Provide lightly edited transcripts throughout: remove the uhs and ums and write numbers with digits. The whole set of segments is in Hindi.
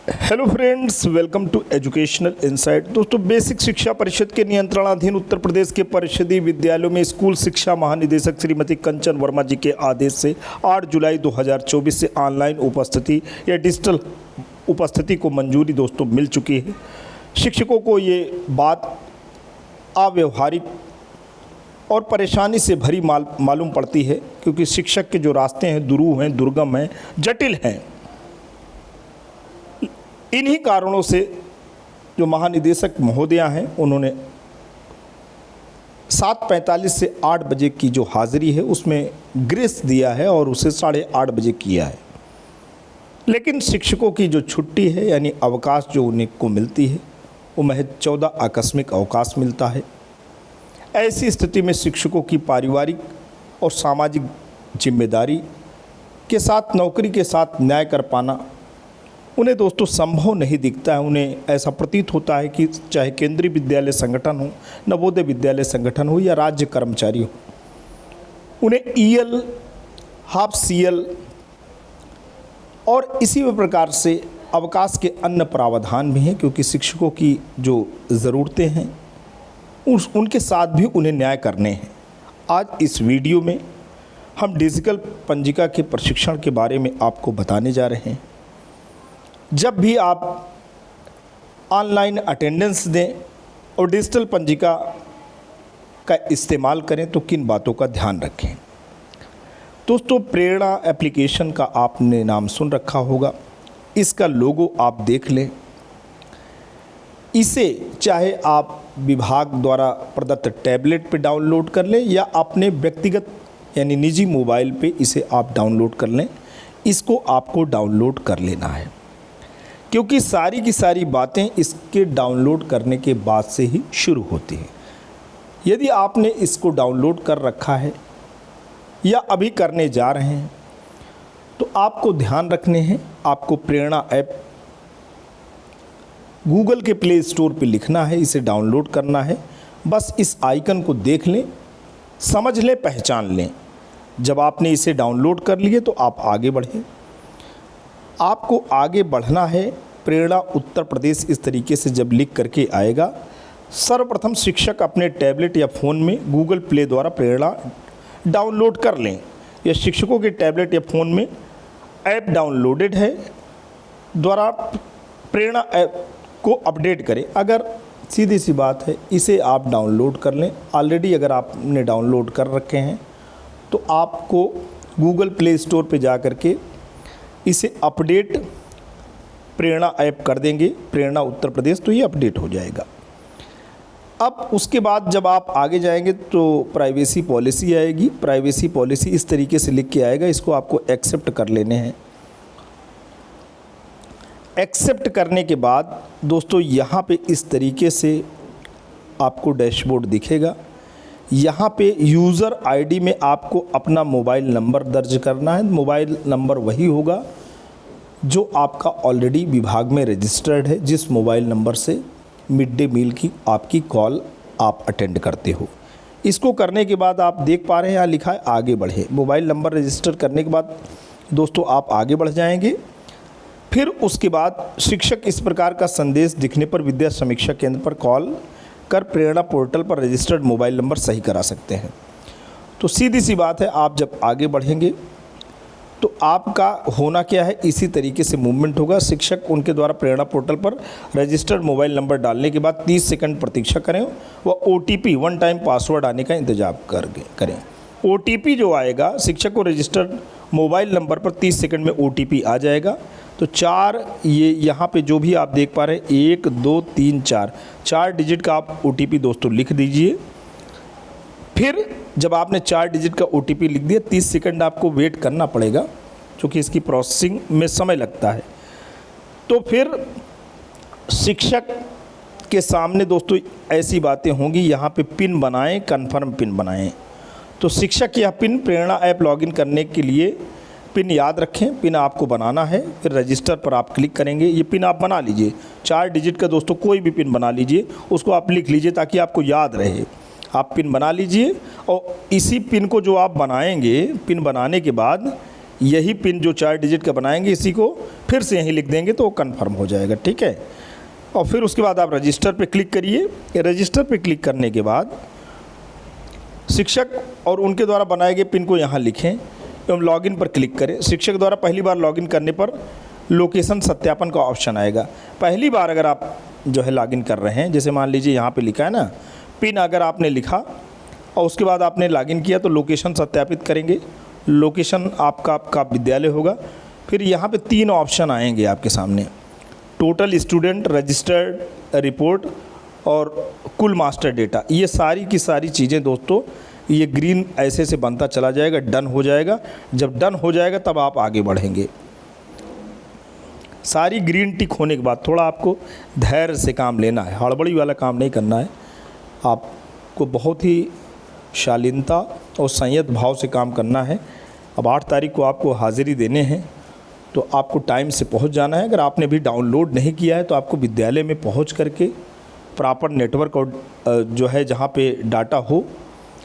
Hello friends, welcome to educational insight. दोस्तों, बेसिक शिक्षा परिषद के नियंत्रणाधीन उत्तर प्रदेश के परिषदीय विद्यालयों में स्कूल शिक्षा महानिदेशक श्रीमती कंचन वर्मा जी के आदेश से 8 जुलाई 2024 से ऑनलाइन उपस्थिति या डिजिटल उपस्थिति को मंजूरी दोस्तों मिल चुकी है। शिक्षकों को ये बात अव्यवहारिक और परेशानी से भरी मालूम पड़ती है, क्योंकि शिक्षक के जो रास्ते हैं दुरूह हैं, दुर्गम हैं, जटिल हैं। इन्हीं कारणों से जो महानिदेशक महोदया हैं उन्होंने 7:45 से 8 बजे की जो हाज़िरी है उसमें ग्रेस दिया है और उसे 8:30 बजे किया है। लेकिन शिक्षकों की जो छुट्टी है यानी अवकाश जो उन्हें को मिलती है वो महज 14 आकस्मिक अवकाश मिलता है। ऐसी स्थिति में शिक्षकों की पारिवारिक और सामाजिक जिम्मेदारी के साथ नौकरी के साथ न्याय कर पाना उन्हें दोस्तों संभव नहीं दिखता है। उन्हें ऐसा प्रतीत होता है कि चाहे केंद्रीय विद्यालय संगठन हो, नवोदय विद्यालय संगठन हो या राज्य कर्मचारी हो, उन्हें ईएल, हाफ सीएल और इसी प्रकार से अवकाश के अन्य प्रावधान भी हैं, क्योंकि शिक्षकों की जो ज़रूरतें हैं उनके साथ भी उन्हें न्याय करने हैं। आज इस वीडियो में हम डिजिटल पंजिका के प्रशिक्षण के बारे में आपको बताने जा रहे हैं। जब भी आप ऑनलाइन अटेंडेंस दें और डिजिटल पंजिका का इस्तेमाल करें तो किन बातों का ध्यान रखें। दोस्तों, प्रेरणा एप्लीकेशन का आपने नाम सुन रखा होगा। इसका लोगो आप देख लें। इसे चाहे आप विभाग द्वारा प्रदत्त टैबलेट पे डाउनलोड कर लें या अपने व्यक्तिगत यानी निजी मोबाइल पे इसे आप डाउनलोड कर लें। इसको आपको डाउनलोड कर लेना है, क्योंकि सारी की सारी बातें इसके डाउनलोड करने के बाद से ही शुरू होती हैं। यदि आपने इसको डाउनलोड कर रखा है या अभी करने जा रहे हैं तो आपको ध्यान रखने हैं। आपको प्रेरणा ऐप गूगल के प्ले स्टोर पे लिखना है, इसे डाउनलोड करना है। बस इस आइकन को देख लें, समझ लें, पहचान लें। जब आपने इसे डाउनलोड कर लिए तो आप आगे बढ़ें। आपको आगे बढ़ना है। प्रेरणा उत्तर प्रदेश इस तरीके से जब लिख करके आएगा, सर्वप्रथम शिक्षक अपने टैबलेट या फ़ोन में गूगल प्ले द्वारा प्रेरणा डाउनलोड कर लें। या शिक्षकों के टैबलेट या फ़ोन में ऐप डाउनलोडेड है द्वारा प्रेरणा ऐप को अपडेट करें। अगर सीधी सी बात है, इसे आप डाउनलोड कर लें। ऑलरेडी अगर आपने डाउनलोड कर रखे हैं तो आपको गूगल प्ले स्टोर पे जा कर के इसे अपडेट प्रेरणा ऐप कर देंगे, प्रेरणा उत्तर प्रदेश, तो ये अपडेट हो जाएगा। अब उसके बाद जब आप आगे जाएंगे तो प्राइवेसी पॉलिसी आएगी। प्राइवेसी पॉलिसी इस तरीके से लिख के आएगा, इसको आपको एक्सेप्ट कर लेने हैं। एक्सेप्ट करने के बाद दोस्तों यहाँ पे इस तरीके से आपको डैशबोर्ड दिखेगा। यहाँ पे यूज़र आईडी में आपको अपना मोबाइल नंबर दर्ज करना है। मोबाइल नंबर वही होगा जो आपका ऑलरेडी विभाग में रजिस्टर्ड है, जिस मोबाइल नंबर से मिड डे मील की आपकी कॉल आप अटेंड करते हो। इसको करने के बाद आप देख पा रहे हैं यहाँ लिखा है आगे बढ़े। मोबाइल नंबर रजिस्टर करने के बाद दोस्तों आप आगे बढ़ जाएंगे। फिर उसके बाद शिक्षक इस प्रकार का संदेश दिखने पर विद्या समीक्षा केंद्र पर कॉल कर प्रेरणा पोर्टल पर रजिस्टर्ड मोबाइल नंबर सही करा सकते हैं। तो सीधी सी बात है, आप जब आगे बढ़ेंगे तो आपका होना क्या है, इसी तरीके से मूवमेंट होगा। शिक्षक उनके द्वारा प्रेरणा पोर्टल पर रजिस्टर्ड मोबाइल नंबर डालने के बाद 30 सेकंड प्रतीक्षा करें व OTP वन टाइम पासवर्ड आने का इंतजार करें। OTP जो आएगा, शिक्षक को रजिस्टर्ड मोबाइल नंबर पर 30 सेकंड में OTP आ जाएगा। तो 4 ये यहाँ पे जो भी आप देख पा रहे हैं 1 2 3 4 डिजिट का आप OTP दोस्तों लिख दीजिए। फिर जब आपने 4 डिजिट का OTP लिख दिया, 30 सेकंड आपको वेट करना पड़ेगा, क्योंकि इसकी प्रोसेसिंग में समय लगता है। तो फिर शिक्षक के सामने दोस्तों ऐसी बातें होंगी, यहाँ पे पिन बनाएं, कन्फर्म पिन बनाएं। तो शिक्षक यह पिन प्रेरणा ऐप लॉगिन करने के लिए पिन याद रखें। पिन आपको बनाना है, फिर रजिस्टर पर आप क्लिक करेंगे। ये पिन आप बना लीजिए, 4 डिजिट का दोस्तों कोई भी पिन बना लीजिए, उसको आप लिख लीजिए ताकि आपको याद रहे। आप पिन बना लीजिए और इसी पिन को जो आप बनाएंगे, पिन बनाने के बाद यही पिन जो 4 डिजिट का बनाएंगे इसी को फिर से यहीं लिख देंगे तो वो कन्फर्म हो जाएगा, ठीक है। और फिर उसके बाद आप रजिस्टर पे क्लिक करिए। रजिस्टर पे क्लिक करने के बाद शिक्षक और उनके द्वारा बनाए गए पिन को यहाँ लिखें एवं लॉगिन पर क्लिक करें। शिक्षक द्वारा पहली बार लॉगिन करने पर लोकेशन सत्यापन का ऑप्शन आएगा। पहली बार अगर आप जो है लॉगिन कर रहे हैं, जैसे मान लीजिए यहाँ पे लिखा है ना पिन, अगर आपने लिखा और उसके बाद आपने लॉगिन किया तो लोकेशन सत्यापित करेंगे। लोकेशन आपका विद्यालय होगा। फिर यहाँ पे 3 ऑप्शन आएंगे आपके सामने, टोटल स्टूडेंट, रजिस्टर्ड रिपोर्ट और कुल मास्टर डेटा। ये सारी की सारी चीज़ें दोस्तों ये ग्रीन ऐसे से बनता चला जाएगा, डन हो जाएगा। जब डन हो जाएगा तब आप आगे बढ़ेंगे। सारी ग्रीन टिक होने के बाद थोड़ा आपको धैर्य से काम लेना है, हड़बड़ी वाला काम नहीं करना है। आपको बहुत ही शालीनता और संयत भाव से काम करना है। अब 8 तारीख को आपको हाज़िरी देने हैं तो आपको टाइम से पहुंच जाना है। अगर आपने भी डाउनलोड नहीं किया है तो आपको विद्यालय में पहुंच करके प्रॉपर नेटवर्क और जो है जहां पे डाटा हो,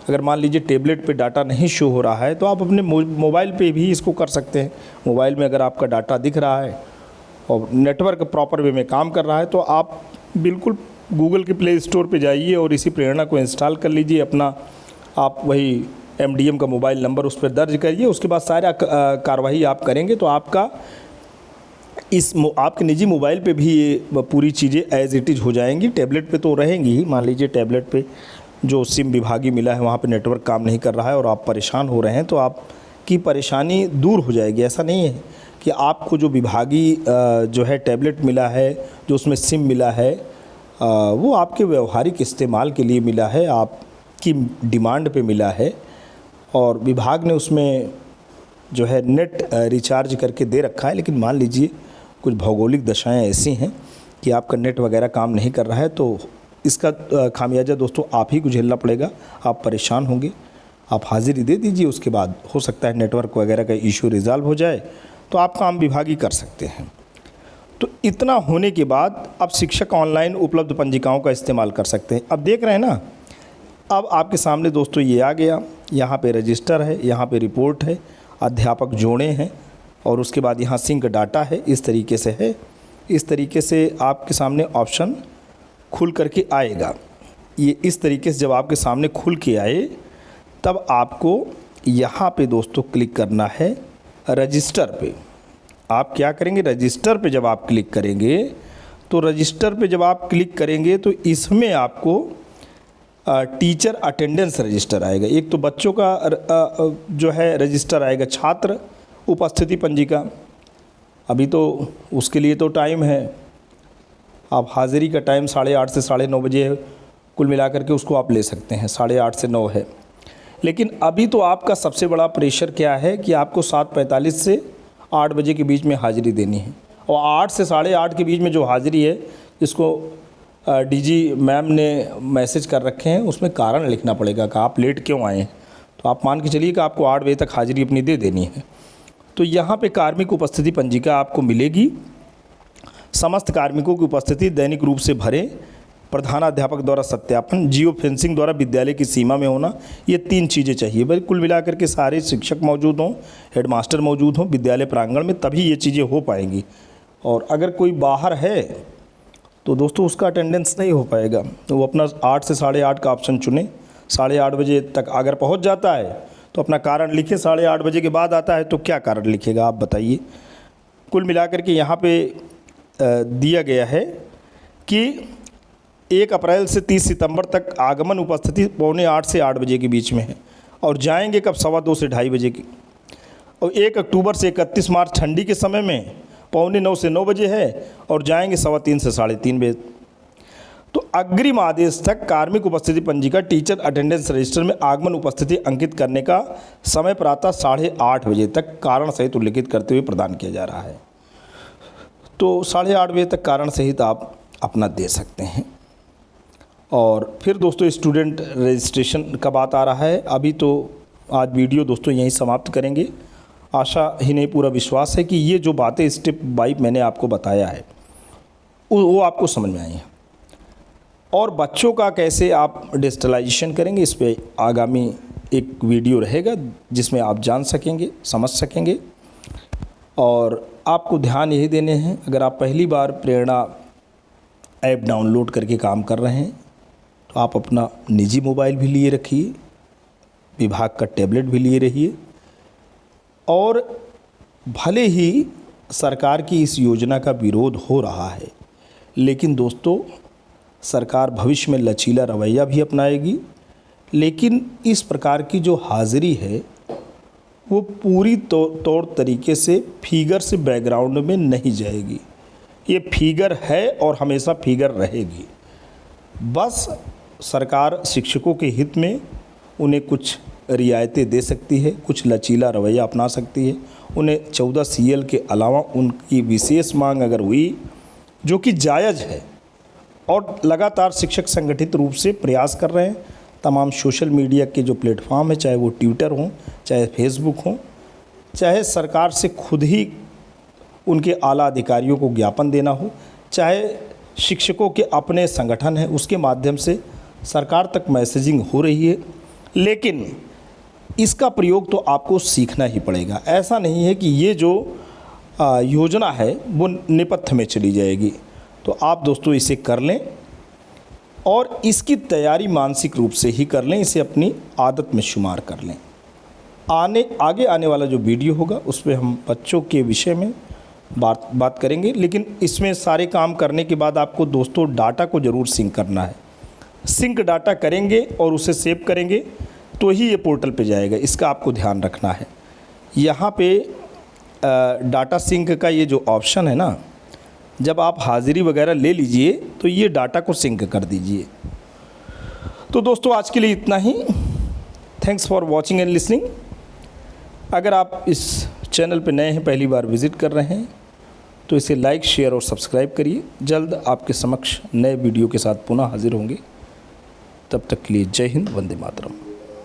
अगर मान लीजिए टैबलेट पे डाटा नहीं शो हो रहा है तो आप अपने मोबाइल पे भी इसको कर सकते हैं। मोबाइल में अगर आपका डाटा दिख रहा है और नेटवर्क प्रॉपर वे में काम कर रहा है तो आप बिल्कुल गूगल के प्ले स्टोर पे जाइए और इसी प्रेरणा को इंस्टॉल कर लीजिए। अपना आप वही MDM का मोबाइल नंबर उस पर दर्ज करिए। उसके बाद सारा कार्रवाई आप करेंगे तो आपका आपके निजी मोबाइल पे भी ये पूरी चीज़ें एज इट इज़ हो जाएंगी। टैबलेट पे तो रहेंगी ही। मान लीजिए टैबलेट पे जो सिम विभागीय मिला है वहाँ पे नेटवर्क काम नहीं कर रहा है और आप परेशान हो रहे हैं तो आपकी परेशानी दूर हो जाएगी। ऐसा नहीं है कि आपको जो विभागीय जो है टैबलेट मिला है, जो उसमें सिम मिला है, वो आपके व्यवहारिक इस्तेमाल के लिए मिला है, आपकी डिमांड पे मिला है और विभाग ने उसमें जो है नेट रिचार्ज करके दे रखा है। लेकिन मान लीजिए कुछ भौगोलिक दशाएं ऐसी हैं कि आपका नेट वगैरह काम नहीं कर रहा है तो इसका खामियाजा दोस्तों आप ही को झेलना पड़ेगा। आप परेशान होंगे। आप हाज़िरी दे दीजिए, उसके बाद हो सकता है नेटवर्क वगैरह का इशू रिज़ॉल्व हो जाए तो आप काम विभागीय कर सकते हैं। तो इतना होने के बाद अब शिक्षक ऑनलाइन उपलब्ध पंजिकाओं का इस्तेमाल कर सकते हैं। अब देख रहे हैं ना, अब आपके सामने दोस्तों ये आ गया। यहाँ पे रजिस्टर है, यहाँ पे रिपोर्ट है, अध्यापक जोड़े हैं और उसके बाद यहाँ सिंक डाटा है। इस तरीके से है। इस तरीके से आपके सामने ऑप्शन खुल करके आएगा। ये इस तरीके से जब आपके सामने खुल के आए तब आपको यहाँ पे दोस्तों क्लिक करना है रजिस्टर पे। आप क्या करेंगे, रजिस्टर पे जब आप क्लिक करेंगे तो रजिस्टर पे जब आप क्लिक करेंगे तो इसमें आपको टीचर अटेंडेंस रजिस्टर आएगा। एक तो बच्चों का जो है रजिस्टर आएगा, छात्र उपस्थिति पंजिका। अभी तो उसके लिए तो टाइम है। आप हाज़िरी का टाइम 8:30 से 9:30 बजे है। कुल मिलाकर के उसको आप ले सकते हैं, 8:30 से 9 है। लेकिन अभी तो आपका सबसे बड़ा प्रेशर क्या है कि आपको 7:45 से 8 बजे के बीच में हाज़िरी देनी है। और 8 से 8:30 के बीच में जो हाज़िरी है, जिसको DG मैम ने मैसेज कर रखे हैं, उसमें कारण लिखना पड़ेगा कि आप लेट क्यों आए हैं। तो आप मान के चलिए कि आपको 8 बजे तक हाज़िरी अपनी दे देनी है। तो यहाँ पे कार्मिक उपस्थिति पंजिका आपको मिलेगी। समस्त कार्मिकों की उपस्थिति दैनिक रूप से भरें। प्रधानाध्यापक द्वारा सत्यापन, जियो फेंसिंग द्वारा विद्यालय की सीमा में होना, ये 3 चीज़ें चाहिए भाई। कुल मिलाकर के सारे शिक्षक मौजूद हों, हेडमास्टर मौजूद हों विद्यालय प्रांगण में, तभी ये चीज़ें हो पाएंगी। और अगर कोई बाहर है तो दोस्तों उसका अटेंडेंस नहीं हो पाएगा। तो वो अपना 8 से 8:30 का ऑप्शन चुने। 8:30 बजे तक अगर पहुंच जाता है तो अपना कारण लिखे। 8:30 बजे के बाद आता है तो क्या कारण लिखेगा आप बताइए। कुल मिलाकर के यहाँ पे दिया गया है कि 1 अप्रैल से 30 सितंबर तक आगमन उपस्थिति 7:45 से 8 बजे के बीच में है और जाएंगे कब 2:15 से 2:30 बजे की। और 1 अक्टूबर से 31 मार्च ठंडी के समय में 8:45 से 9 बजे है और जाएंगे 3:15 से 3:30 बजे। तो अग्रिम आदेश तक कार्मिक उपस्थिति पंजिका टीचर अटेंडेंस रजिस्टर में आगमन उपस्थिति अंकित करने का समय प्रातः 8:30 बजे तक कारण सहित उल्लिखित करते हुए प्रदान किया जा रहा है। तो 8:30 बजे तक कारण सहित आप अपना दे सकते हैं। और फिर दोस्तों स्टूडेंट रजिस्ट्रेशन का बात आ रहा है। अभी तो आज वीडियो दोस्तों यहीं समाप्त करेंगे। आशा ही नहीं पूरा विश्वास है कि ये जो बातें स्टेप बाय मैंने आपको बताया है वो आपको समझ में आई हैं। और बच्चों का कैसे आप डिजिटलाइजेशन करेंगे, इस पे आगामी एक वीडियो रहेगा जिसमें आप जान सकेंगे, समझ सकेंगे। और आपको ध्यान यही देने हैं, अगर आप पहली बार प्रेरणा ऐप डाउनलोड करके काम कर रहे हैं तो आप अपना निजी मोबाइल भी लिए रखिए, विभाग का टैबलेट भी लिए रहिए। और भले ही सरकार की इस योजना का विरोध हो रहा है, लेकिन दोस्तों सरकार भविष्य में लचीला रवैया भी अपनाएगी, लेकिन इस प्रकार की जो हाज़िरी है वो पूरी तौर तरीके से फिगर से बैकग्राउंड में नहीं जाएगी। ये फिगर है और हमेशा फिगर रहेगी। बस सरकार शिक्षकों के हित में उन्हें कुछ रियायतें दे सकती है, कुछ लचीला रवैया अपना सकती है। उन्हें 14 CL के अलावा उनकी विशेष मांग अगर हुई, जो कि जायज़ है, और लगातार शिक्षक संगठित रूप से प्रयास कर रहे हैं, तमाम सोशल मीडिया के जो प्लेटफॉर्म है, चाहे वो ट्विटर हो, चाहे फेसबुक हो, चाहे सरकार से खुद ही उनके आला अधिकारियों को ज्ञापन देना हो, चाहे शिक्षकों के अपने संगठन है उसके माध्यम से सरकार तक मैसेजिंग हो रही है, लेकिन इसका प्रयोग तो आपको सीखना ही पड़ेगा। ऐसा नहीं है कि ये जो योजना है वो नेपथ्य में चली जाएगी। तो आप दोस्तों इसे कर लें और इसकी तैयारी मानसिक रूप से ही कर लें, इसे अपनी आदत में शुमार कर लें। आगे आने वाला जो वीडियो होगा उस पर हम बच्चों के विषय में बात करेंगे, लेकिन इसमें सारे काम करने के बाद आपको दोस्तों डाटा को ज़रूर सिंक करना है। सिंक डाटा करेंगे और उसे सेव करेंगे तो ही ये पोर्टल पे जाएगा, इसका आपको ध्यान रखना है। यहाँ पे डाटा सिंक का ये जो ऑप्शन है ना, जब आप हाज़िरी वगैरह ले लीजिए तो ये डाटा को सिंक कर दीजिए। तो दोस्तों आज के लिए इतना ही। Thanks for watching and listening. अगर आप इस चैनल पे नए हैं, पहली बार विज़िट कर रहे हैं, तो इसे लाइक, शेयर और सब्सक्राइब करिए। जल्द आपके समक्ष नए वीडियो के साथ पुनः हाजिर होंगे। तब तक के लिए जय हिंद, वंदे मातरम।